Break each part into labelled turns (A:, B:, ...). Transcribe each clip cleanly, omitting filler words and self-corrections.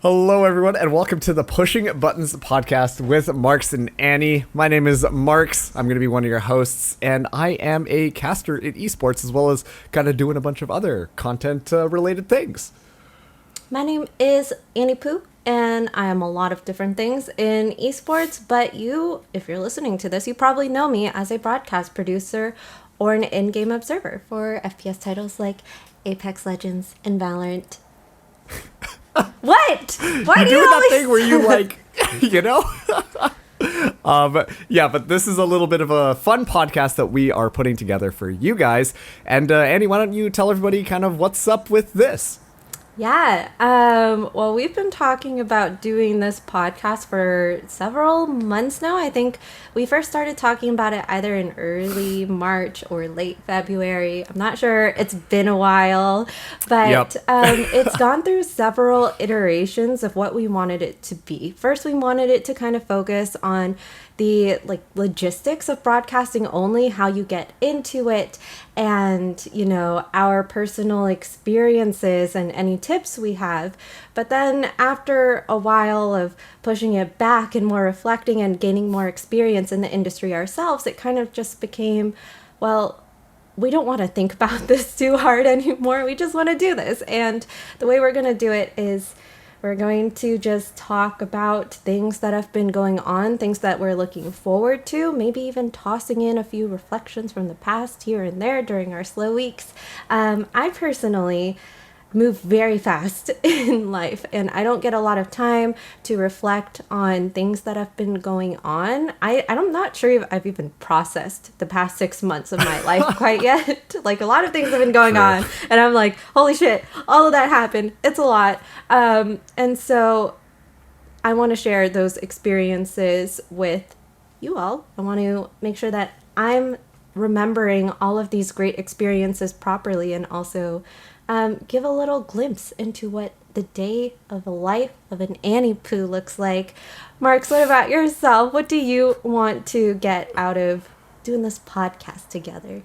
A: Hello, everyone, and welcome to the Pushing Buttons podcast with Marks and Annie. My name is Marks. I'm going to be one of your hosts, and I am a caster in esports as well as kind of doing a bunch of other content-related things.
B: My name is Anniepoo, and I am a lot of different things in esports, but if you're listening to this, you probably know me as a broadcast producer or an in-game observer for FPS titles like Apex Legends and Valorant. What? Why do you
A: doing
B: always...
A: that thing where you like, you know? Yeah, but this is a little bit of a fun podcast that we are putting together for you guys. And Annie, why don't you tell everybody kind of what's up with this?
B: Yeah, well, we've been talking about doing this podcast for several months now. I think we first started talking about it either in early March or late February. I'm not sure. It's been a while, but it's gone through several iterations of what we wanted it to be. First, we wanted it to kind of focus on the logistics of broadcasting only, how you get into it, and our personal experiences and any tips we have. But then after a while of pushing it back and more reflecting and gaining more experience in the industry ourselves, it kind of just became, well, we don't want to think about this too hard anymore. We just want to do this. And the way we're going to do it is we're going to just talk about things that have been going on, things that we're looking forward to, maybe even tossing in a few reflections from the past here and there during our slow weeks. I personally move very fast in life, and I don't get a lot of time to reflect on things that have been going on. I'm not sure if I've even processed the past 6 months of my life quite yet. Like, a lot of things have been going on, and I'm like, holy shit, all of that happened. It's a lot. And so I want to share those experiences with you all. I want to make sure that I'm remembering all of these great experiences properly, and also give a little glimpse into what the day of a life of an Anniepoo looks like. Marks, what about yourself? What do you want to get out of doing this podcast together?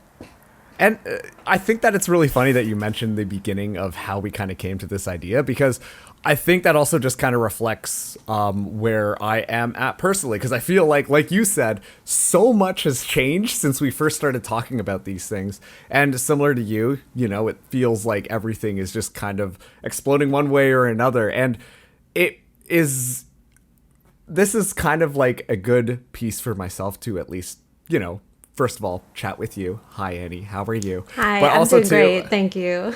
A: And I think that it's really funny that you mentioned the beginning of how we kind of came to this idea, because I think that also just kind of reflects where I am at personally, because I feel like you said, so much has changed since we first started talking about these things. And similar to you, it feels like everything is just kind of exploding one way or another. And this is kind of like a good piece for myself to at least, first of all, chat with you. Hi, Annie. How are you?
B: Hi, but I'm doing great. Thank you.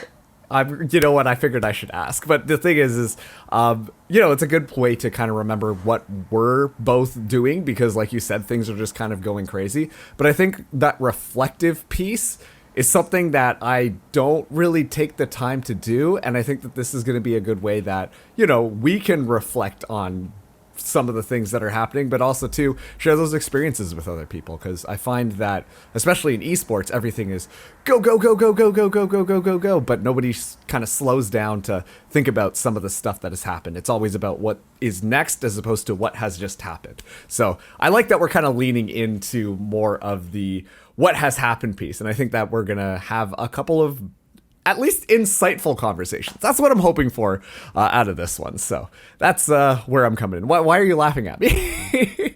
A: You know what? I figured I should ask. But the thing is it's a good way to kind of remember what we're both doing, because like you said, things are just kind of going crazy. But I think that reflective piece is something that I don't really take the time to do. And I think that this is going to be a good way that, we can reflect on some of the things that are happening, but also to share those experiences with other people, because I find that especially in esports, everything is go, but nobody kind of slows down to think about some of the stuff that has happened. It's always about what is next as opposed to what has just happened. So I like that we're kind of leaning into more of the what has happened piece, and I think that we're gonna have a couple of at least insightful conversations. That's what I'm hoping for out of this one. So that's where I'm coming in. Why are you laughing at me?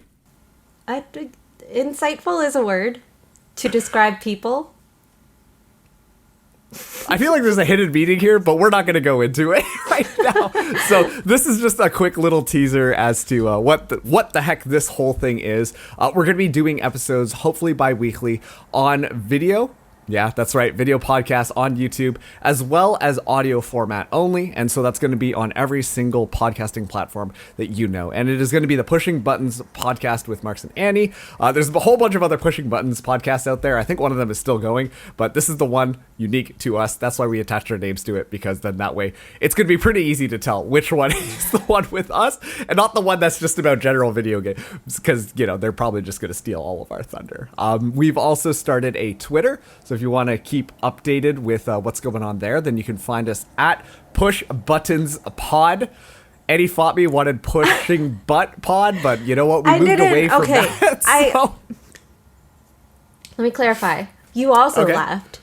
B: Insightful is a word to describe people.
A: I feel like there's a hidden meaning here, but we're not going to go into it right now. So this is just a quick little teaser as to what the heck this whole thing is. We're going to be doing episodes, hopefully bi-weekly, on video. Yeah, that's right. Video podcast on YouTube, as well as audio format only. And so that's going to be on every single podcasting platform that you know. And it is going to be the Pushing Buttons podcast with Marks and Annie. There's a whole bunch of other Pushing Buttons podcasts out there. I think one of them is still going, but this is the one unique to us. That's why we attached our names to it, because then that way it's going to be pretty easy to tell which one is the one with us and not the one that's just about general video games, because, they're probably just going to steal all of our thunder. We've also started a Twitter. So if you want to keep updated with what's going on there, then you can find us at Push Buttons Pod. Eddie fought me, wanted Pushing Butt Pod, but you know what? We moved away from that. So.
B: Let me clarify. You also laughed,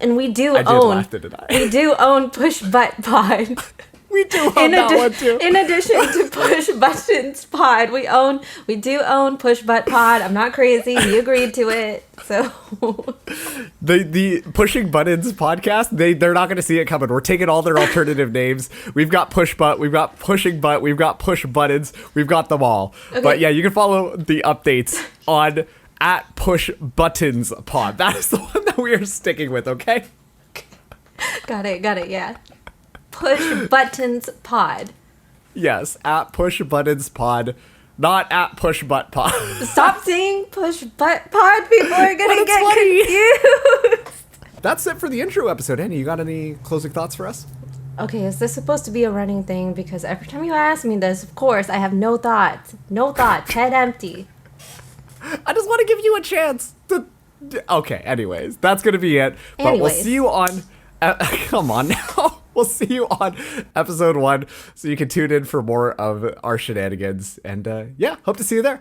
B: and we do
A: I did
B: own.
A: laugh, didn't I?
B: We do own Push Butt Pod.
A: We do own that one too.
B: In addition to Push Buttons Pod, we do own Push Butt Pod. I'm not crazy. We agreed to it. So
A: the Pushing Buttons podcast, they're not going to see it coming. We're taking all their alternative names. We've got Push Butt, we've got Pushing Butt, we've got Push Buttons, we've got them all. Okay. But yeah, you can follow the updates on at Push Buttons Pod. That is the one that we are sticking with, okay?
B: Got it, yeah. Push Buttons Pod.
A: Yes, at Push Buttons Pod, not at Push Butt Pod.
B: Stop saying Push Butt Pod. People are gonna get confused.
A: That's it for the intro episode. Annie, you got any closing thoughts for us?
B: Okay, is this supposed to be a running thing? Because every time you ask me this, of course, I have no thoughts. No thoughts. Head empty.
A: I just want to give you a chance to... Okay, anyways, that's going to be it. But we'll see you on... come on now. We'll see you on episode 1, so you can tune in for more of our shenanigans. And yeah, hope to see you there.